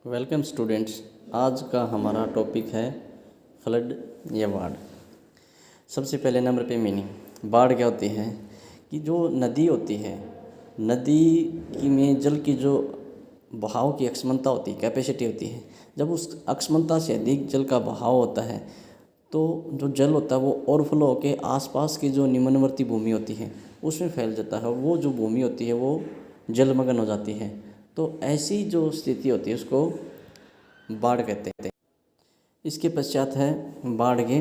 Welcome students. आज का हमारा टॉपिक है फ्लड या बाढ़। सबसे पहले नंबर पे मीनिंग। बाढ़ क्या होती है कि जो नदी होती है, नदी की में जल की जो बहाव की अक्षमता होती है, कैपेसिटी होती है, जब उस अक्षमता से अधिक जल का बहाव होता है तो जो जल होता है वो ओवरफ्लो होकर आसपास की जो निम्नवर्ती भूमि होती है उसमें फैल जाता है। वो जो भूमि होती है वो जलमग्न हो जाती है। तो ऐसी जो स्थिति होती है उसको बाढ़ कहते हैं। इसके पश्चात है बाढ़ के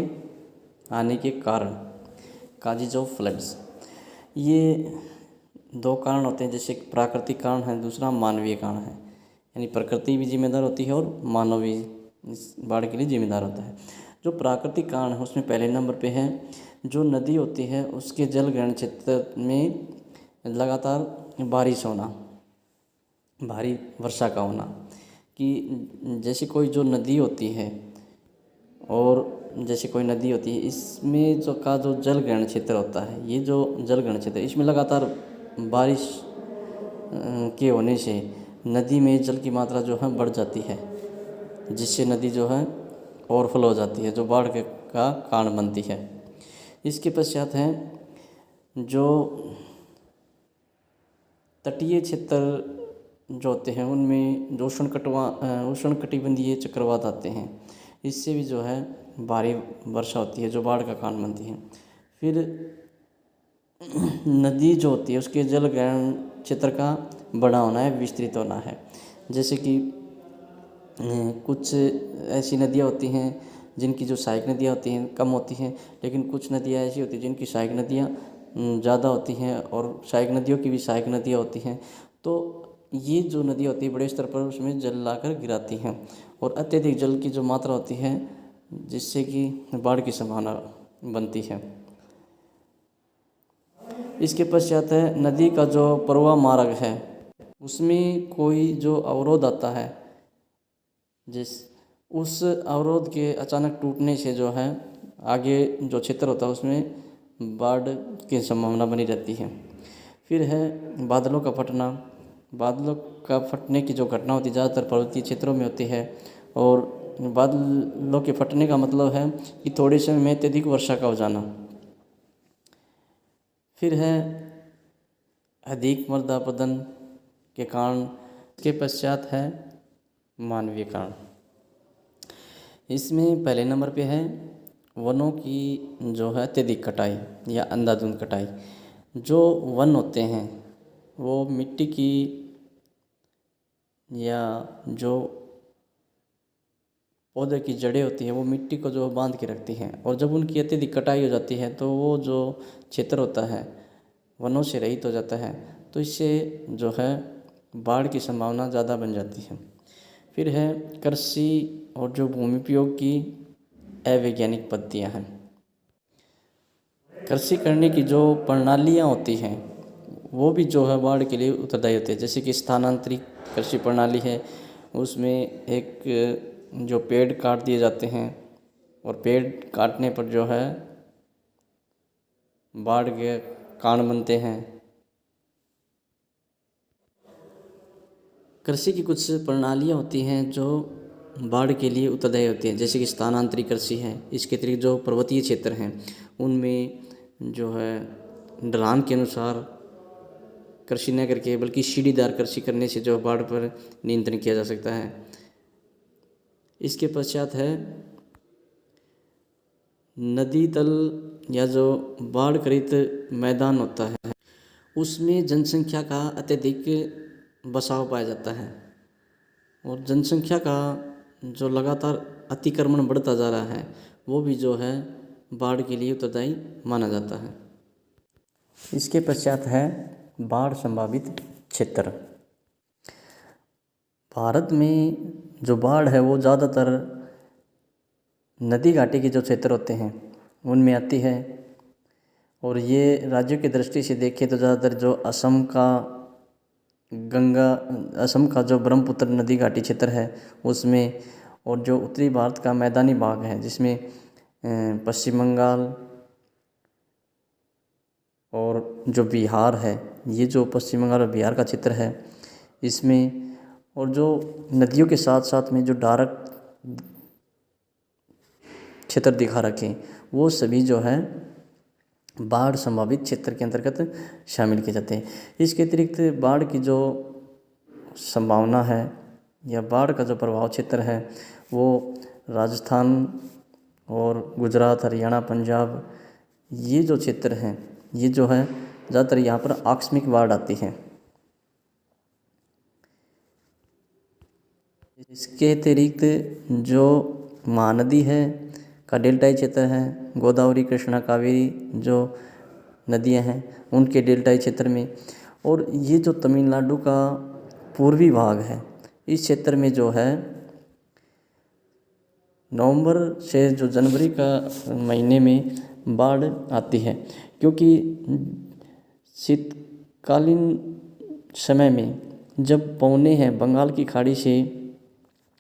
आने के कारण, काजेज ऑफ फ्लड्स। ये दो कारण होते हैं, जैसे एक प्राकृतिक कारण है, दूसरा मानवीय कारण है। यानी प्रकृति भी जिम्मेदार होती है और मानव भी इस बाढ़ के लिए जिम्मेदार होता है। जो प्राकृतिक कारण है उसमें पहले नंबर पे है जो नदी होती है उसके जल ग्रहण क्षेत्र में लगातार बारिश होना, भारी वर्षा का होना। कि जैसे कोई जो नदी होती है इसमें जो जल ग्रहण क्षेत्र होता है, ये जो जल ग्रहण क्षेत्र इसमें लगातार बारिश के होने से नदी में जल की मात्रा जो है बढ़ जाती है, जिससे नदी जो है ओवरफ्लो हो जाती है, जो बाढ़ का कारण बनती है। इसके पश्चात है जो तटीय क्षेत्र जो होते हैं उनमें जो उष्णकटिबंधीय चक्रवात आते हैं, इससे भी जो है भारी वर्षा होती है जो बाढ़ का कारण बनती है। फिर नदी जो होती है उसके जल ग्रहण क्षेत्र का बड़ा होना है, विस्तृत होना है। जैसे कि कुछ ऐसी नदियाँ होती हैं जिनकी जो सहायक नदियाँ होती हैं कम होती हैं, लेकिन कुछ नदियाँ ऐसी होती हैं जिनकी सहायक नदियाँ ज़्यादा होती हैं और सहायक नदियों की भी सहायक नदियाँ होती हैं। तो ये जो नदी होती है बड़े स्तर पर उसमें जल लाकर गिराती हैं और अत्यधिक जल की जो मात्रा होती है जिससे कि बाढ़ की संभावना बनती है। इसके पश्चात है नदी का जो प्रवाह मार्ग है उसमें कोई जो अवरोध आता है, उस अवरोध के अचानक टूटने से जो है आगे जो क्षेत्र होता है उसमें बाढ़ की संभावना बनी रहती है। फिर है बादलों का फटना। बादलों का फटने की जो घटना होती है ज़्यादातर पर्वतीय क्षेत्रों में होती है और बादलों के फटने का मतलब है कि थोड़े समय में अत्यधिक वर्षा का हो जाना। फिर है अधिक मृदापतन के कारण। के पश्चात है मानवीय कारण। इसमें पहले नंबर पे है वनों की जो है अत्यधिक कटाई या अंधाधुंध कटाई। जो वन होते हैं वो मिट्टी की या जो पौधे की जड़ें होती हैं वो मिट्टी को जो बांध के रखती हैं, और जब उनकी अत्यधिक कटाई हो जाती है तो वो जो क्षेत्र होता है वनों से रहित हो जाता है, तो इससे जो है बाढ़ की संभावना ज़्यादा बन जाती है। फिर है कृषि और जो भूमि उपयोग की अवैज्ञानिक पद्धतियाँ हैं। कृषि करने की जो प्रणालियाँ होती हैं वो भी जो है बाढ़ के लिए उत्तरदायी होती है। जैसे कि स्थानांतरित कृषि प्रणाली है, उसमें एक जो पेड़ काट दिए जाते हैं और पेड़ काटने पर जो है बाढ़ के कारण बनते हैं। कृषि की कुछ प्रणालियाँ होती हैं जो बाढ़ के लिए उत्तरदायी होती हैं, जैसे कि स्थानांतरित कृषि है। इसके अतिरिक्त जो पर्वतीय क्षेत्र हैं उनमें जो है ढलान के अनुसार कृषि न करके बल्कि सीढ़ीदार कृषि करने से जो बाढ़ पर नियंत्रण किया जा सकता है। इसके पश्चात है नदी तल या जो बाढ़ कृत मैदान होता है उसमें जनसंख्या का अत्यधिक बसाव पाया जाता है और जनसंख्या का जो लगातार अतिक्रमण बढ़ता जा रहा है वो भी जो है बाढ़ के लिए उत्तरदायी माना जाता है। इसके पश्चात है बाढ़ संभावित क्षेत्र। भारत में जो बाढ़ है वो ज़्यादातर नदी घाटी के जो क्षेत्र होते हैं उनमें आती है, और ये राज्यों की दृष्टि से देखें तो ज़्यादातर जो असम का जो ब्रह्मपुत्र नदी घाटी क्षेत्र है उसमें, और जो उत्तरी भारत का मैदानी भाग है जिसमें पश्चिम बंगाल और जो बिहार है, ये जो पश्चिम बंगाल और बिहार का क्षेत्र है इसमें, और जो नदियों के साथ साथ में जो डार्क क्षेत्र दिखा रखे वो सभी जो है बाढ़ संभावित क्षेत्र के अंतर्गत शामिल किए जाते हैं। इसके अतिरिक्त बाढ़ की जो संभावना है या बाढ़ का जो प्रभाव क्षेत्र है वो राजस्थान और गुजरात, हरियाणा, पंजाब, ये जो क्षेत्र हैं ये जो है ज़्यादातर यहाँ पर आकस्मिक बाढ़ आती है। इसके अतिरिक्त जो महानदी है का डेल्टाई क्षेत्र है, गोदावरी, कृष्णा, कावेरी जो नदियां हैं उनके डेल्टाई क्षेत्र में, और ये जो तमिलनाडु का पूर्वी भाग है इस क्षेत्र में जो है नवंबर से जो जनवरी का महीने में बाढ़ आती है, क्योंकि शीतकालीन समय में जब पवनें हैं बंगाल की खाड़ी से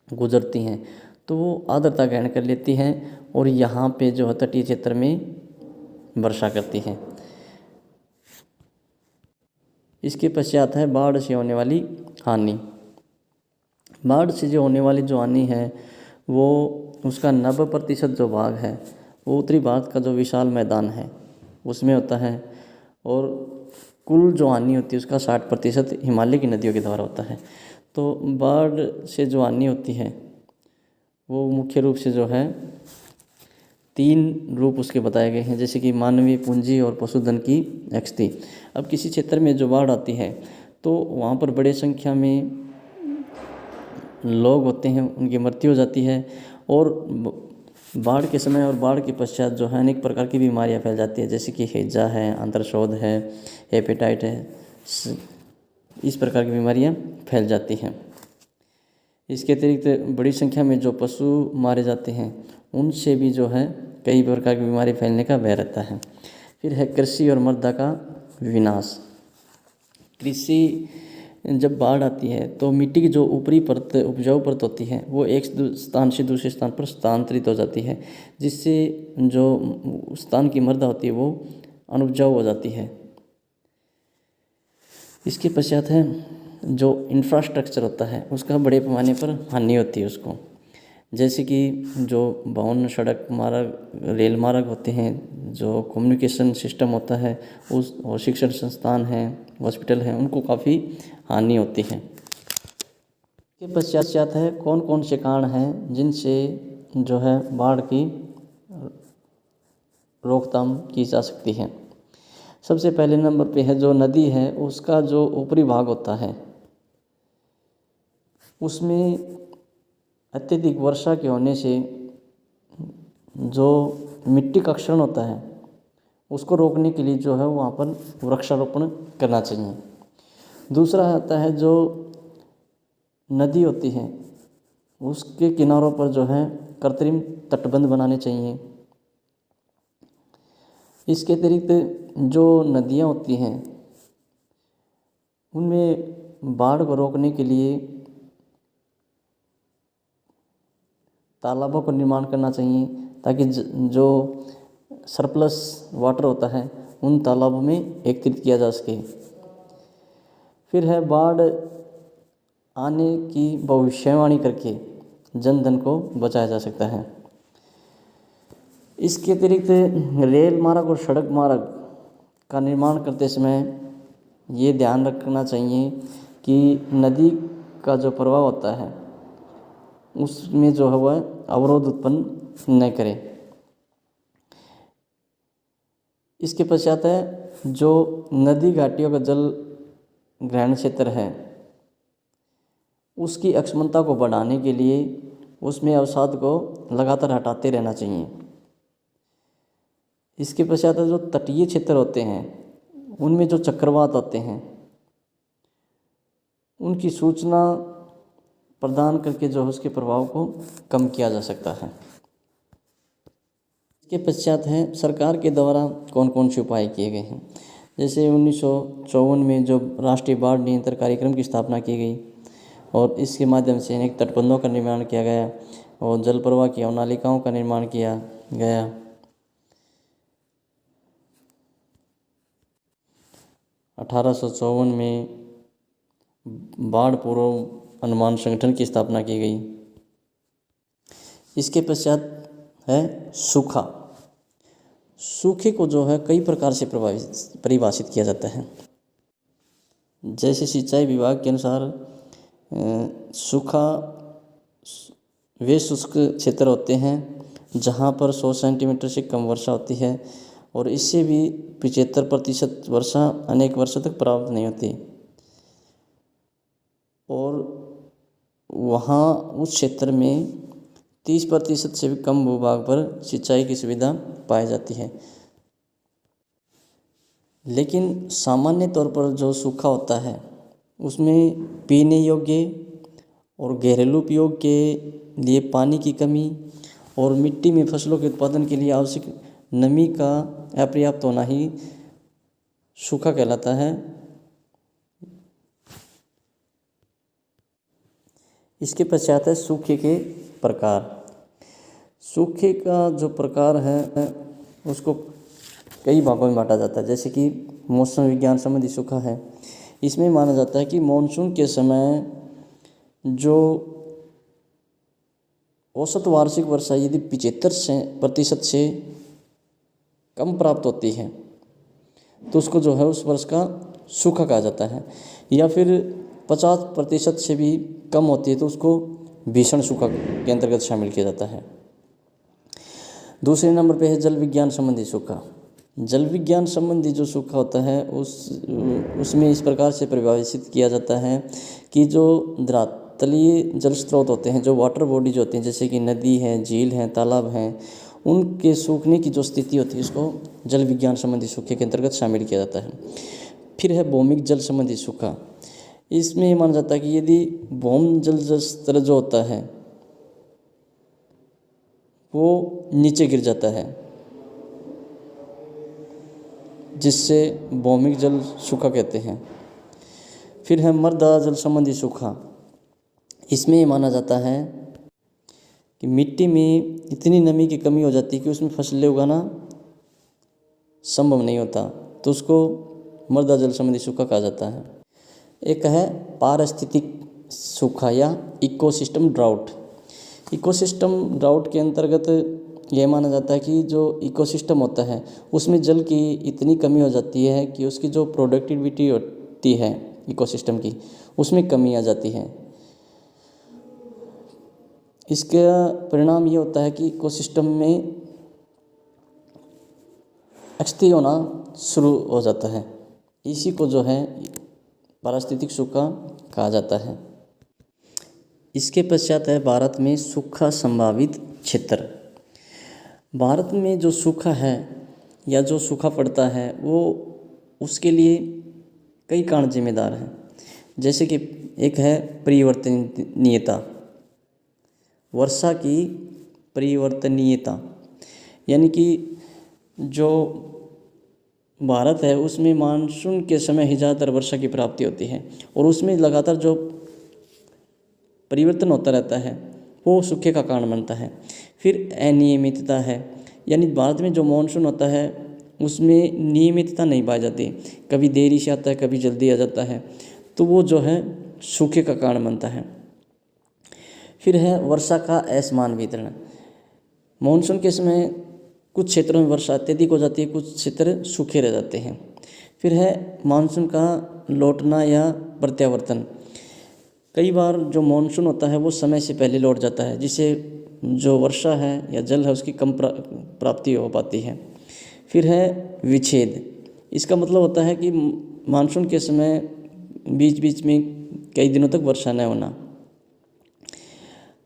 गुजरती हैं तो वो आर्द्रता ग्रहण कर लेती हैं और यहाँ पे जो है तटीय क्षेत्र में वर्षा करती हैं। इसके पश्चात है बाढ़ से होने वाली हानि। बाढ़ से जो होने वाली जो हानि है वो उसका 90% जो भाग है वो उत्तरी भारत का जो विशाल मैदान है उसमें होता है, और कुल जो हानि होती है उसका 60% हिमालय की नदियों के द्वारा होता है। तो बाढ़ से जो हानि होती है वो मुख्य रूप से जो है 3 रूप उसके बताए गए हैं, जैसे कि मानवीय पूंजी और पशुधन की क्षति। अब किसी क्षेत्र में जो बाढ़ आती है तो वहाँ पर बड़े संख्या में लोग होते हैं, उनकी मृत्यु हो जाती है, और बाढ़ के समय और बाढ़ के पश्चात जो है अनेक प्रकार की बीमारियां फैल जाती है, जैसे कि हैजा है, अंतर्शोथ है, हेपेटाइट है, इस प्रकार की बीमारियां फैल जाती हैं। इसके अतिरिक्त बड़ी संख्या में जो पशु मारे जाते हैं उनसे भी जो है कई प्रकार की बीमारी फैलने का भय रहता है। फिर है कृषि और मृदा का विनाश। कृषि जब बाढ़ आती है तो मिट्टी की जो ऊपरी परत, उपजाऊ परत होती है वो एक स्थान से दूसरे स्थान पर स्थानांतरित हो जाती है, जिससे जो स्थान की मृदा होती है वो अनुपजाऊ हो जाती है। इसके पश्चात है जो इंफ्रास्ट्रक्चर होता है उसका बड़े पैमाने पर हानि होती है उसको, जैसे कि जो भवन, सड़क मार्ग, रेल मार्ग होते हैं, जो कम्युनिकेशन सिस्टम होता है उस, और शिक्षण संस्थान हैं, हॉस्पिटल हैं, उनको काफ़ी हानि होती है। इसके पश्चात है कौन कौन से कारण हैं जिनसे जो है बाढ़ की रोकथाम की जा सकती है। सबसे पहले नंबर पे है जो नदी है उसका जो ऊपरी भाग होता है उसमें अत्यधिक वर्षा के होने से जो मिट्टी का क्षरण होता है उसको रोकने के लिए जो है वहाँ पर वृक्षारोपण करना चाहिए। दूसरा आता है जो नदी होती है उसके किनारों पर जो है कृत्रिम तटबंध बनाने चाहिए। इसके अतिरिक्त जो नदियाँ होती हैं उनमें बाढ़ को रोकने के लिए तालाबों का निर्माण करना चाहिए, ताकि जो सरप्लस वाटर होता है उन तालाबों में एकत्रित किया जा सके। फिर है बाढ़ आने की भविष्यवाणी करके जन धन को बचाया जा सकता है। इसके अतिरिक्त रेल मार्ग और सड़क मार्ग का निर्माण करते समय ये ध्यान रखना चाहिए कि नदी का जो प्रवाह होता है उसमें जो है वह अवरोध उत्पन्न न करे। इसके पश्चात है जो नदी घाटियों का जल ग्रहण क्षेत्र है उसकी अक्षमता को बढ़ाने के लिए उसमें अवसाद को लगातार हटाते रहना चाहिए। इसके पश्चात जो तटीय क्षेत्र होते हैं उनमें जो चक्रवात होते हैं उनकी सूचना प्रदान करके जो है उसके प्रभाव को कम किया जा सकता है। इसके पश्चात है सरकार के द्वारा कौन कौन से उपाय किए गए हैं। जैसे 1954 में जो राष्ट्रीय बाढ़ नियंत्रण कार्यक्रम की स्थापना की गई और इसके माध्यम से अनेक तटबंधों का निर्माण किया गया और जल प्रवाह की अवनालिकाओं का निर्माण किया गया। 1854 में बाढ़ पूर्व अनुमान संगठन की स्थापना की गई। इसके पश्चात है सूखा। सूखे को जो है कई प्रकार से परिभाषित किया जाता है। जैसे सिंचाई विभाग के अनुसार सूखा वे शुष्क क्षेत्र होते हैं जहाँ पर 100 सेंटीमीटर से कम वर्षा होती है और इससे भी 75% वर्षा अनेक वर्षों तक प्राप्त नहीं होती, और वहाँ उस क्षेत्र में 30% से भी कम भूभाग पर सिंचाई की सुविधा पाई जाती है। लेकिन सामान्य तौर पर जो सूखा होता है उसमें पीने योग्य और घरेलू उपयोग के लिए पानी की कमी और मिट्टी में फसलों के उत्पादन के लिए आवश्यक नमी का अपर्याप्त होना ही सूखा कहलाता है। इसके पश्चात है सूखे के प्रकार। सूखे का जो प्रकार है उसको कई भागों में बांटा जाता है। जैसे कि मौसम विज्ञान संबंधी सूखा है। इसमें माना जाता है कि मानसून के समय जो औसत वार्षिक वर्षा यदि 75% से कम प्राप्त होती है तो उसको जो है उस वर्ष का सूखा कहा जाता है, या फिर 50% से भी कम होती है तो उसको भीषण सूखा के अंतर्गत शामिल किया जाता है। दूसरे नंबर पे है जल विज्ञान संबंधी सूखा। जल विज्ञान संबंधी जो सूखा होता है उसमें इस प्रकार से परिभाषित किया जाता है कि जो धरातलीय जल स्रोत होते हैं, जो वाटर बॉडीज होती हैं, जैसे कि नदी है, झील है, तालाब हैं, उनके सूखने की जो स्थिति होती है उसको जल विज्ञान संबंधी सूखे के अंतर्गत शामिल किया जाता है। फिर है भौमिक जल संबंधी सूखा। इसमें माना जाता है कि यदि भौम जल स्तर जो होता है वो नीचे गिर जाता है जिससे भौमिक जल सूखा कहते हैं। फिर है मृदा जल संबंधी सूखा। इसमें माना जाता है कि मिट्टी में इतनी नमी की कमी हो जाती है कि उसमें फसलें उगाना संभव नहीं होता, तो उसको मृदा जल संबंधी सूखा कहा जाता है। एक है पारिस्थितिक सूखा या इकोसिस्टम ड्राउट। इकोसिस्टम ड्राउट के अंतर्गत यह माना जाता है कि जो इकोसिस्टम होता है उसमें जल की इतनी कमी हो जाती है कि उसकी जो प्रोडक्टिविटी होती है इकोसिस्टम की उसमें कमी आ जाती है। इसका परिणाम ये होता है कि इकोसिस्टम में अक्षति होना शुरू हो जाता है। इसी को जो है पारिस्थितिक सूखा कहा जाता है। इसके पश्चात है भारत में सूखा संभावित क्षेत्र। भारत में जो सूखा है या जो सूखा पड़ता है वो उसके लिए कई कारण जिम्मेदार हैं। जैसे कि एक है परिवर्तनीयता, वर्षा की परिवर्तनीयता, यानी कि जो भारत है उसमें मानसून के समय ही ज़्यादातर वर्षा की प्राप्ति होती है और उसमें लगातार जो परिवर्तन होता रहता है वो सूखे का कारण बनता है। फिर अनियमितता है, यानी भारत में जो मानसून होता है उसमें नियमितता नहीं पाई जाती, कभी देरी से आता है, कभी जल्दी आ जाता है, तो वो जो है सूखे का कारण बनता है। फिर है वर्षा का असमान वितरण। मानसून के समय कुछ क्षेत्रों में वर्षा अत्यधिक हो जाती है, कुछ क्षेत्र सूखे रह जाते हैं। फिर है मानसून का लौटना या प्रत्यावर्तन। कई बार जो मानसून होता है वो समय से पहले लौट जाता है, जिससे जो वर्षा है या जल है उसकी कम प्राप्ति हो पाती है। फिर है विच्छेद। इसका मतलब होता है कि मानसून के समय बीच बीच में कई दिनों तक वर्षा न होना।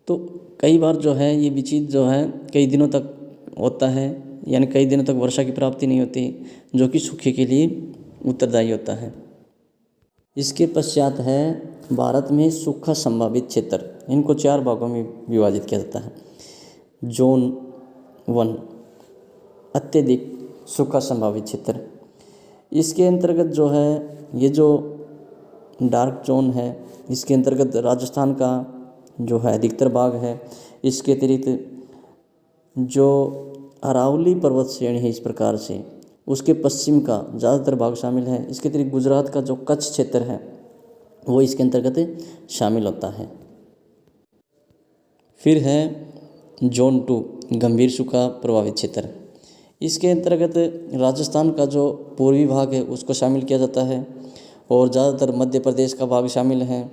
तो कई बार जो है ये विच्छेद जो है कई दिनों तक होता है, यानी कई दिनों तक वर्षा की प्राप्ति नहीं होती, जो कि सूखे के लिए उत्तरदायी होता है। इसके पश्चात है भारत में सूखा संभावित क्षेत्र। इनको 4 भागों में विभाजित किया जाता है। जोन 1 अत्यधिक सूखा संभावित क्षेत्र। इसके अंतर्गत जो है ये जो डार्क जोन है इसके अंतर्गत राजस्थान का जो है अधिकतर भाग है। इसके अतिरिक्त जो अरावली पर्वत श्रेणी है इस प्रकार से उसके पश्चिम का ज़्यादातर भाग शामिल है। इसके अतिरिक्त गुजरात का जो कच्छ क्षेत्र है वो इसके अंतर्गत शामिल होता है। फिर है जोन 2 गंभीर सूखा प्रभावित क्षेत्र। इसके अंतर्गत राजस्थान का जो पूर्वी भाग है उसको शामिल किया जाता है और ज़्यादातर मध्य प्रदेश का भाग शामिल है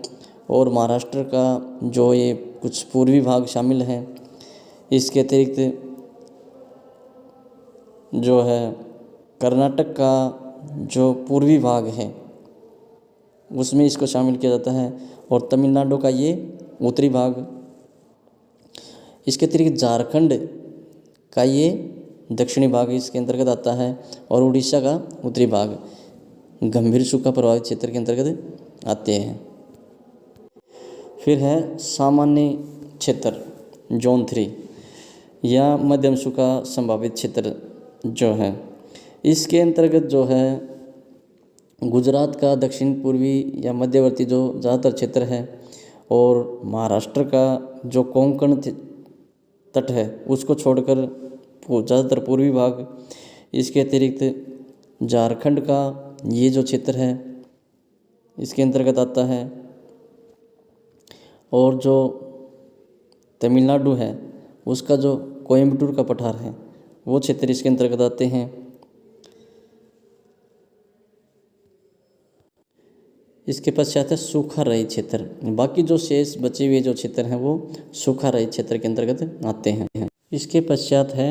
और महाराष्ट्र का जो ये कुछ पूर्वी भाग शामिल है। इसके अतिरिक्त जो है कर्नाटक का जो पूर्वी भाग है उसमें इसको शामिल किया जाता है और तमिलनाडु का ये उत्तरी भाग। इसके अतिरिक्त झारखंड का ये दक्षिणी भाग इसके अंतर्गत आता है और उड़ीसा का उत्तरी भाग गंभीर सूखा प्रभावित क्षेत्र के अंतर्गत आते हैं। फिर है सामान्य क्षेत्र जोन 3 या मध्यम सूखा संभावित क्षेत्र जो है। इसके अंतर्गत जो है गुजरात का दक्षिण पूर्वी या मध्यवर्ती जो ज़्यादातर क्षेत्र है और महाराष्ट्र का जो कोंकण तट है उसको छोड़कर ज़्यादातर पूर्वी भाग। इसके अतिरिक्त झारखंड का ये जो क्षेत्र है इसके अंतर्गत आता है और जो तमिलनाडु है उसका जो कोयम्बटूर का पठार है वो क्षेत्र इसके अंतर्गत आते हैं। इसके पश्चात है सूखा रहित क्षेत्र। बाकी जो शेष बचे हुए जो क्षेत्र हैं वो सूखा रहित क्षेत्र के अंतर्गत आते हैं। इसके पश्चात है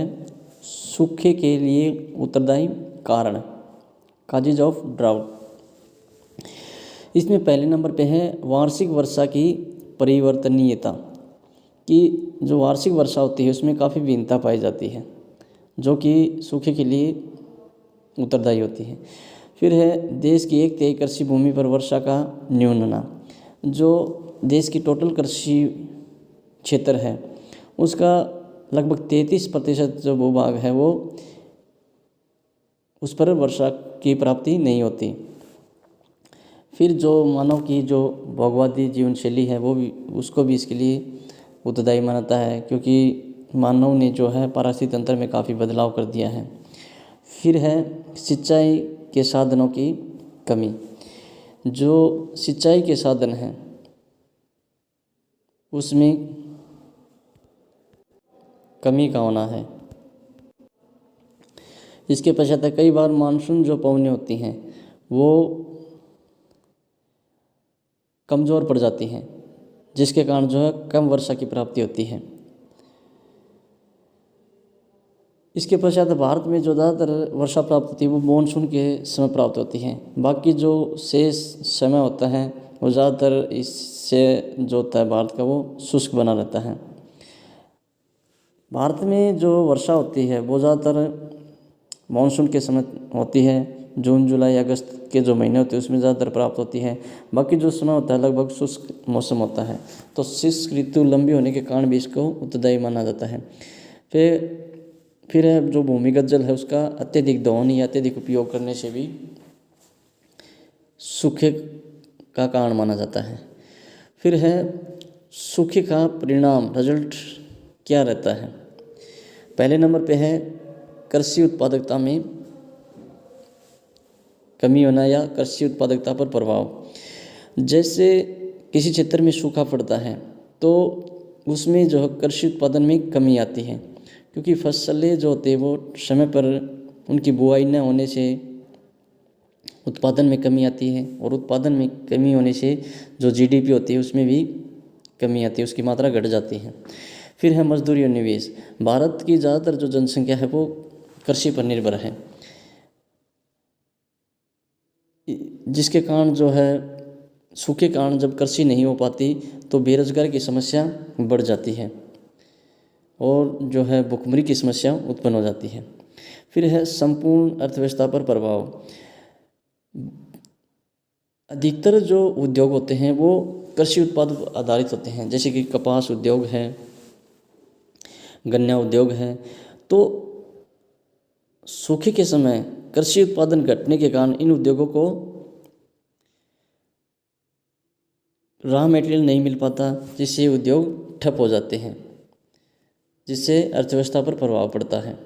सूखे के लिए उत्तरदायी कारण काजेज ऑफ ड्राउट। इसमें पहले नंबर पे है वार्षिक वर्षा की परिवर्तनीयता, कि जो वार्षिक वर्षा होती है उसमें काफ़ी भिन्नता पाई जाती है जो कि सूखे के लिए उत्तरदायी होती है। फिर है देश की 1/3 कृषि भूमि पर वर्षा का न्यून होना। जो देश की टोटल कृषि क्षेत्र है उसका लगभग 33% जो भूभाग है वो उस पर वर्षा की प्राप्ति नहीं होती। फिर जो मानव की जो भोगवादी जीवन शैली है वो भी उसको भी इसके लिए उत्तरदायी मानता है, क्योंकि मानव ने जो है पारिस्थितिक तंत्र में काफ़ी बदलाव कर दिया है। फिर है सिंचाई के साधनों की कमी। जो सिंचाई के साधन हैं उसमें कमी का होना है। इसके पश्चात कई बार मानसून जो पवनें होती हैं वो कमज़ोर पड़ जाती हैं जिसके कारण जो है कम वर्षा की प्राप्ति होती है। इसके पश्चात भारत में जो ज़्यादातर वर्षा प्राप्त होती है वो मानसून के समय प्राप्त होती है। बाकी जो शेष समय होता है वो ज़्यादातर इससे जो होता है भारत का वो शुष्क बना रहता है। भारत में जो वर्षा होती है वो ज़्यादातर मानसून के समय होती है। जून जुलाई अगस्त के जो महीने होते हैं उसमें ज़्यादातर प्राप्त होती है। बाकी जो समय होता है लगभग शुष्क मौसम होता है, तो शुष्क ऋतु लंबी होने के कारण भी इसको उत्तरदायी माना जाता है। फिर है जो भूमिगत जल है उसका अत्यधिक दोहन या अत्यधिक उपयोग करने से भी सूखे का कारण माना जाता है। फिर है सूखे का परिणाम रिजल्ट क्या रहता है। पहले नंबर पे है कृषि उत्पादकता में कमी होना या कृषि उत्पादकता पर प्रभाव। जैसे किसी क्षेत्र में सूखा पड़ता है तो उसमें जो है कृषि उत्पादन में कमी आती है, क्योंकि फसलें जो होती है वो समय पर उनकी बुआई न होने से उत्पादन में कमी आती है और उत्पादन में कमी होने से जो जीडीपी होती है उसमें भी कमी आती है, उसकी मात्रा घट जाती है। फिर है मजदूरी और निवेश। भारत की ज़्यादातर जो जनसंख्या है वो कृषि पर निर्भर है, जिसके कारण जो है सूखे कारण जब कृषि नहीं हो पाती तो बेरोजगारी की समस्या बढ़ जाती है और जो है भुखमरी की समस्या उत्पन्न हो जाती है। फिर है संपूर्ण अर्थव्यवस्था पर प्रभाव। अधिकतर जो उद्योग होते हैं वो कृषि उत्पाद आधारित होते हैं, जैसे कि कपास उद्योग है, गन्ना उद्योग है। तो सूखे के समय कृषि उत्पादन घटने के कारण इन उद्योगों को रॉ मटेरियल नहीं मिल पाता, जिससे उद्योग ठप हो जाते हैं, जिससे अर्थव्यवस्था पर प्रभाव पड़ता है।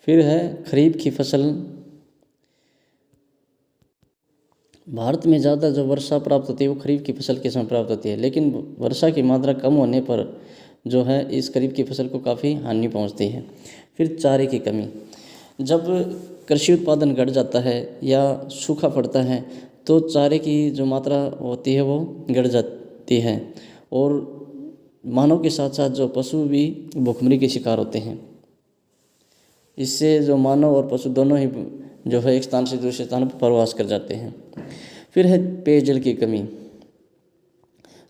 फिर है खरीफ की फसल भारत में ज़्यादा जो वर्षा प्राप्त होती है वो खरीफ की फसल के समय प्राप्त होती है, लेकिन वर्षा की मात्रा कम होने पर जो है इस खरीफ की फसल को काफ़ी हानि पहुंचती है। फिर चारे की कमी, जब कृषि उत्पादन घट जाता है या सूखा पड़ता है तो चारे की जो मात्रा होती है वो घट जाती है, और मानव के साथ साथ जो पशु भी भुखमरी के शिकार होते हैं। इससे जो मानव और पशु दोनों ही जो है एक स्थान से दूसरे स्थान पर प्रवास कर जाते हैं। फिर है पेयजल की कमी,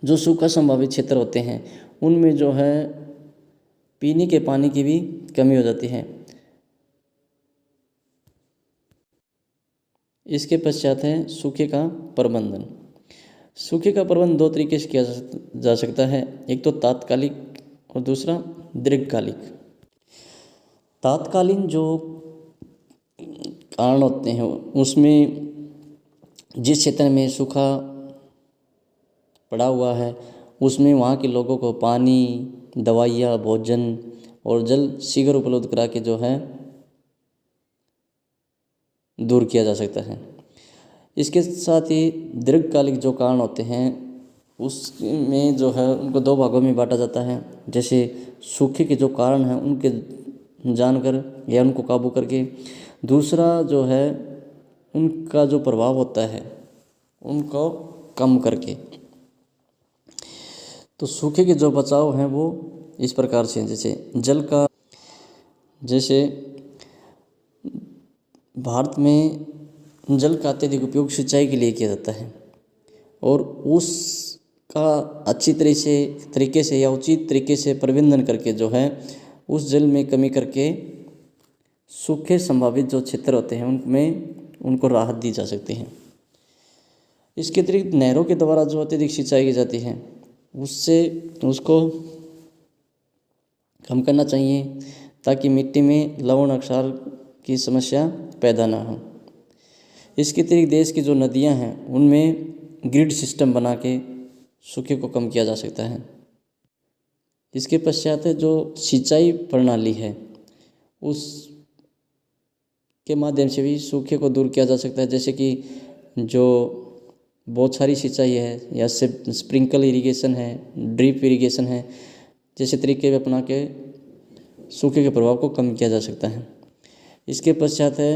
जो सूखा संभावित क्षेत्र होते हैं उनमें जो है पीने के पानी की भी कमी हो जाती है। इसके पश्चात है सूखे का प्रबंधन। सूखे का प्रबंधन दो तरीके से किया जा सकता है, एक तो तात्कालिक और दूसरा दीर्घकालिक। तात्कालीन जो कारण होते हैं उसमें जिस क्षेत्र में सूखा पड़ा हुआ है उसमें वहाँ के लोगों को पानी, दवाइयाँ, भोजन और जल शीघ्र उपलब्ध करा के जो है दूर किया जा सकता है। इसके साथ ही दीर्घकालिक जो कारण होते हैं उसमें जो है उनको दो भागों में बांटा जाता है। जैसे सूखे के जो कारण हैं उनके जानकर या उनको काबू करके, दूसरा जो है उनका जो प्रभाव होता है उनको कम करके। तो सूखे के जो बचाव हैं वो इस प्रकार से हैं, जैसे भारत में जल का अत्यधिक उपयोग सिंचाई के लिए किया जाता है, और उसका अच्छी तरीके से या उचित तरीके से प्रबंधन करके जो है उस जल में कमी करके सूखे संभावित जो क्षेत्र होते हैं उनमें उनको राहत दी जा सकती है। इसके अतिरिक्त नहरों के द्वारा जो अत्यधिक सिंचाई की जाती है उससे उसको कम करना चाहिए ताकि मिट्टी में लवण अक्षार की समस्या पैदा ना हो। इसके अतिरिक्त देश की जो नदियां हैं उनमें ग्रिड सिस्टम बना के सूखे को कम किया जा सकता है। इसके पश्चात जो सिंचाई प्रणाली है उस के माध्यम से भी सूखे को दूर किया जा सकता है, जैसे कि जो बौछारी सिंचाई है या स्प्रिंकल इरिगेशन है, ड्रिप इरिगेशन है, जैसे तरीके अपना के सूखे के प्रभाव को कम किया जा सकता है। इसके पश्चात है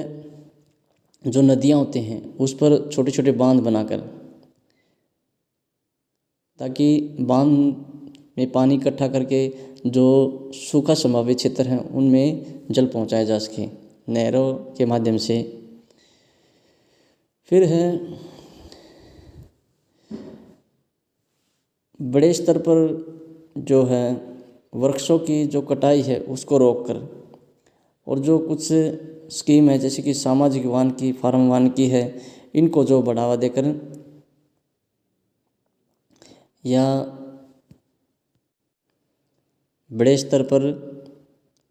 जो नदियाँ होती हैं उस पर छोटे छोटे बांध बनाकर, ताकि बांध में पानी इकट्ठा करके जो सूखा संभावित क्षेत्र हैं उनमें जल पहुंचाया जा सके नहरों के माध्यम से। फिर है बड़े स्तर पर जो है वृक्षों की जो कटाई है उसको रोककर, और जो कुछ स्कीम है जैसे कि सामाजिक वानिकी, फार्म वानिकी है, इनको जो बढ़ावा देकर या बड़े स्तर पर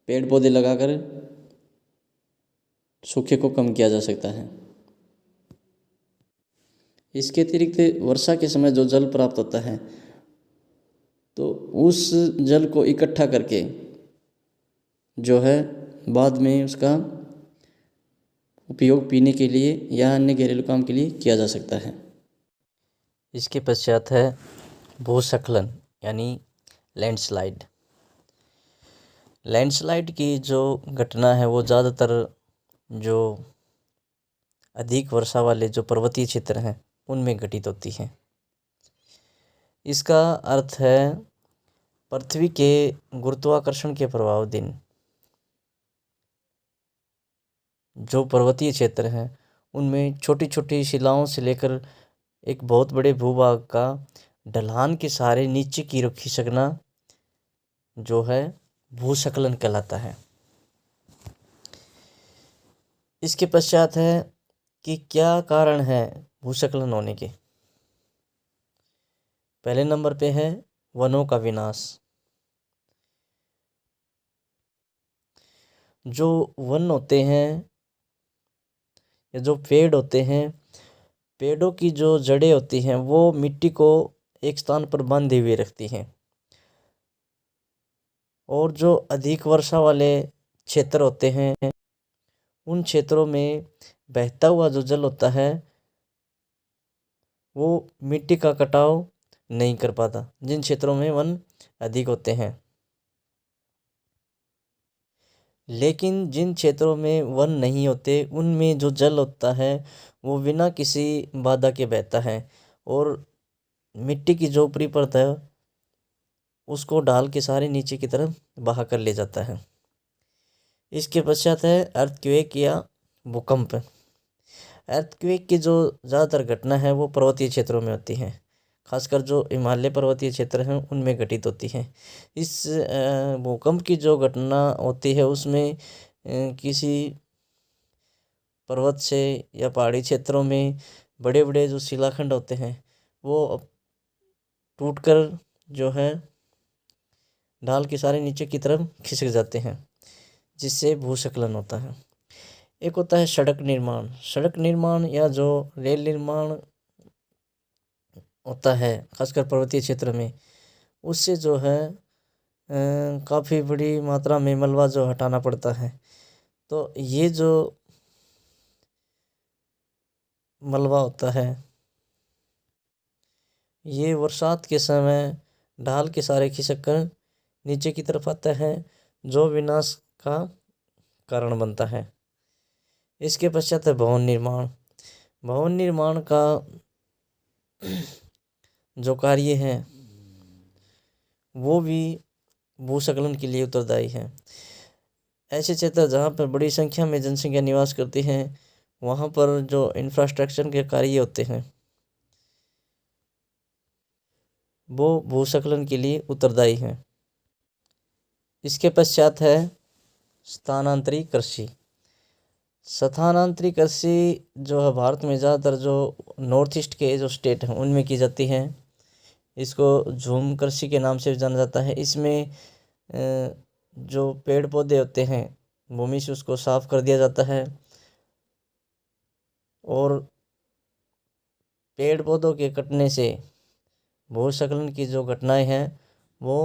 पेड़ पौधे लगाकर सूखे को कम किया जा सकता है। इसके अतिरिक्त वर्षा के समय जो जल प्राप्त होता है तो उस जल को इकट्ठा करके जो है बाद में उसका उपयोग पीने के लिए या अन्य घरेलू काम के लिए किया जा सकता है। इसके पश्चात है भूस्खलन यानी लैंडस्लाइड। लैंडस्लाइड की जो घटना है वो ज़्यादातर जो अधिक वर्षा वाले जो पर्वतीय क्षेत्र हैं उनमें घटित होती है। इसका अर्थ है पृथ्वी के गुरुत्वाकर्षण के प्रभावाधीन जो पर्वतीय क्षेत्र हैं उनमें छोटी छोटी शिलाओं से लेकर एक बहुत बड़े भूभाग का ढलान के सहारे नीचे की ओर खिसकना जो है भूस्खलन कहलाता है। इसके पश्चात है कि क्या कारण है भूस्खलन होने के। पहले नंबर पे है वनों का विनाश। जो वन होते हैं या जो पेड़ होते हैं, पेड़ों की जो जड़ें होती हैं वो मिट्टी को एक स्थान पर बांधे हुए रखती हैं, और जो अधिक वर्षा वाले क्षेत्र होते हैं उन क्षेत्रों में बहता हुआ जो जल होता है वो मिट्टी का कटाव नहीं कर पाता, जिन क्षेत्रों में वन अधिक होते हैं। लेकिन जिन क्षेत्रों में वन नहीं होते उनमें जो जल होता है वो बिना किसी बाधा के बहता है और मिट्टी की जो ऊपरी परत है उसको ढाल के सारे नीचे की तरफ बहा कर ले जाता है। इसके पश्चात है अर्थक्वेक या भूकंप। अर्थक्वेक की जो ज़्यादातर घटना है वो पर्वतीय क्षेत्रों में होती हैं, खासकर जो हिमालय पर्वतीय क्षेत्र हैं उनमें घटित होती हैं। इस भूकंप की जो घटना होती है उसमें किसी पर्वत से या पहाड़ी क्षेत्रों में बड़े बड़े जो शिलाखंड होते हैं वो टूटकर जो है ढाल के सारे नीचे की तरफ खिसक जाते हैं, जिससे भूस्खलन होता है। एक होता है सड़क निर्माण। सड़क निर्माण या जो रेल निर्माण होता है खासकर पर्वतीय क्षेत्र में, उससे जो है काफ़ी बड़ी मात्रा में मलबा जो हटाना पड़ता है। तो ये जो मलबा होता है ये बरसात के समय ढाल के सारे खिसक कर नीचे की तरफ आता है, जो विनाश का कारण बनता है। इसके पश्चात है भवन निर्माण। भवन निर्माण का जो कार्य है वो भी भूस्खलन के लिए उत्तरदायी है। ऐसे क्षेत्र जहाँ पर बड़ी संख्या में जनसंख्या निवास करती है वहाँ पर जो इंफ्रास्ट्रक्चर के कार्य होते हैं वो भूस्खलन के लिए उत्तरदायी हैं। इसके पश्चात है स्थानांतरी कृषि। स्थानांतरी कृषि जो है भारत में ज़्यादातर जो नॉर्थ ईस्ट के जो स्टेट हैं उनमें की जाती है। इसको झूम कृषि के नाम से भी जाना जाता है। इसमें जो पेड़ पौधे होते हैं भूमि से उसको साफ कर दिया जाता है और पेड़ पौधों के कटने से भूस्खलन की जो घटनाएं हैं वो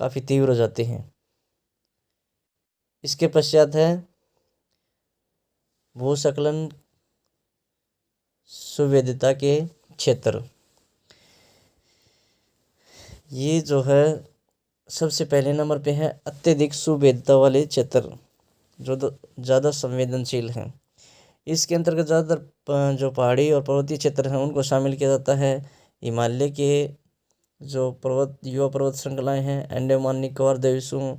काफ़ी तीव्र हो जाती हैं। इसके पश्चात है भूस्खलन सुविधता के क्षेत्र। ये जो है सबसे पहले नंबर पे है अत्यधिक सुविधता वाले क्षेत्र, जो ज़्यादा संवेदनशील हैं। इसके अंतर्गत ज़्यादातर जो पहाड़ी और पर्वतीय क्षेत्र हैं उनको शामिल किया जाता है। हिमालय के जो युवा पर्वत श्रृंखलाएँ हैं, अंडमान निकोबार द्वीपों,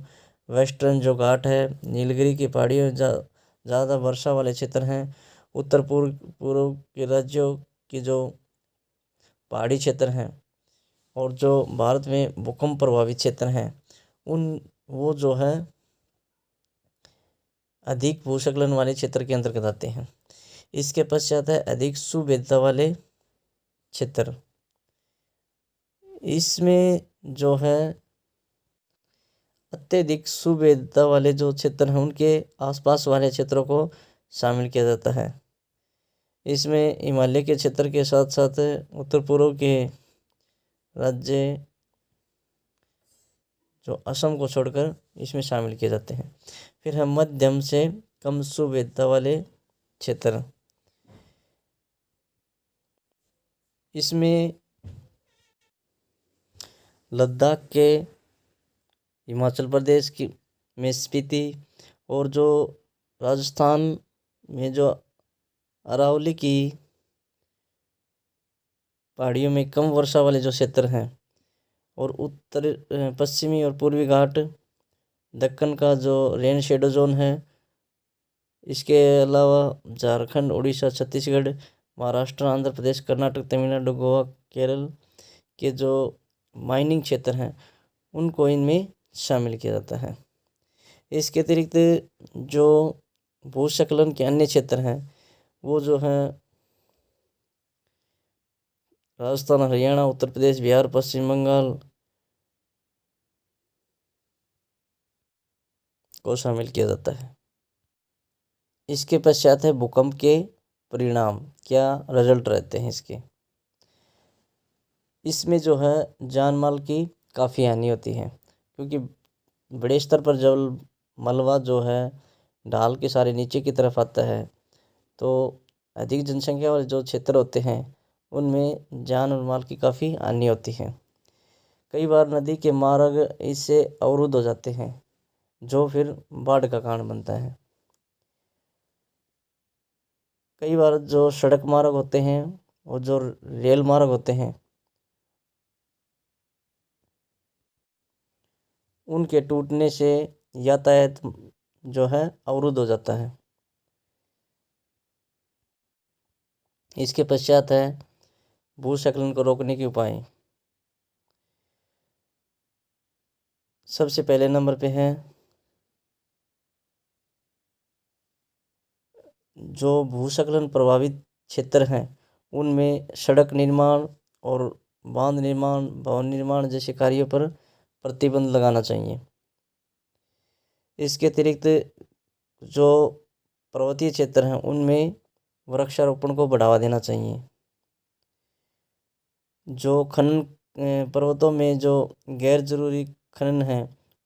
वेस्टर्न जो घाट है, नीलगिरी की पहाड़ियों ज़्यादा वर्षा वाले क्षेत्र हैं। उत्तर पूर्व के राज्यों के जो पहाड़ी क्षेत्र हैं और जो भारत में भूकंप प्रभावित क्षेत्र हैं वो जो है अधिक भूस्खलन वाले क्षेत्र के अंतर्गत आते हैं। इसके पश्चात है अधिक सुविधता वाले क्षेत्र। इसमें जो है अत्यधिक सुविधता वाले जो क्षेत्र हैं उनके आसपास वाले क्षेत्रों को शामिल किया जाता है। इसमें हिमालय के क्षेत्र के साथ साथ उत्तर पूर्व के राज्य जो असम को छोड़कर इसमें शामिल किए जाते हैं। फिर है मध्यम से कम सुविधता वाले क्षेत्र। इसमें लद्दाख के, हिमाचल प्रदेश की में स्पीति और जो राजस्थान में जो अरावली की पहाड़ियों में कम वर्षा वाले जो क्षेत्र हैं और उत्तर पश्चिमी और पूर्वी घाट, दक्कन का जो रेन शेडो जोन है, इसके अलावा झारखंड, उड़ीसा, छत्तीसगढ़, महाराष्ट्र, आंध्र प्रदेश, कर्नाटक, तमिलनाडु, गोवा, केरल के जो माइनिंग क्षेत्र हैं उनको इनमें शामिल किया जाता है। इसके अतिरिक्त जो भूस्खलन के अन्य क्षेत्र हैं वो जो हैं राजस्थान, हरियाणा, उत्तर प्रदेश, बिहार, पश्चिम बंगाल को शामिल किया जाता है। इसके पश्चात है भूकंप के परिणाम, क्या रिजल्ट रहते हैं इसके। इसमें जो है जान माल की काफ़ी हानि होती है, क्योंकि बड़े स्तर पर जब मलबा जो है ढाल के सारे नीचे की तरफ आता है तो अधिक जनसंख्या वाले जो क्षेत्र होते हैं उनमें जान और माल की काफ़ी हानि होती है। कई बार नदी के मार्ग इससे अवरुद्ध हो जाते हैं, जो फिर बाढ़ का कारण बनता है। कई बार जो सड़क मार्ग होते हैं और जो रेल मार्ग होते हैं, उनके टूटने से यातायात जो है अवरुद्ध हो जाता है। इसके पश्चात है भूस्खलन को रोकने के उपाय। सबसे पहले नंबर पे है जो भूस्खलन प्रभावित क्षेत्र हैं उनमें सड़क निर्माण और बांध निर्माण, भवन निर्माण जैसे कार्यों पर प्रतिबंध लगाना चाहिए। इसके अतिरिक्त जो पर्वतीय क्षेत्र हैं उनमें वृक्षारोपण को बढ़ावा देना चाहिए। जो खनन पर्वतों में जो गैर जरूरी खनन है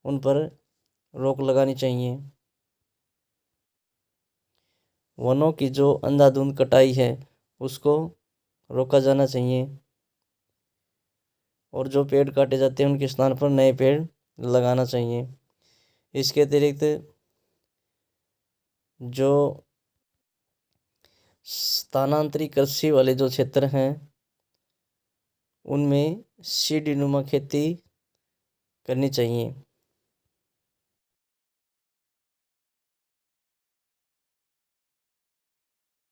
उन पर रोक लगानी चाहिए। वनों की जो अंधाधुंध कटाई है उसको रोका जाना चाहिए और जो पेड़ काटे जाते हैं उनके स्थान पर नए पेड़ लगाना चाहिए। इसके अतिरिक्त जो स्थानांतरित कृषि वाले जो क्षेत्र हैं उनमें सीढ़ीनुमा खेती करनी चाहिए।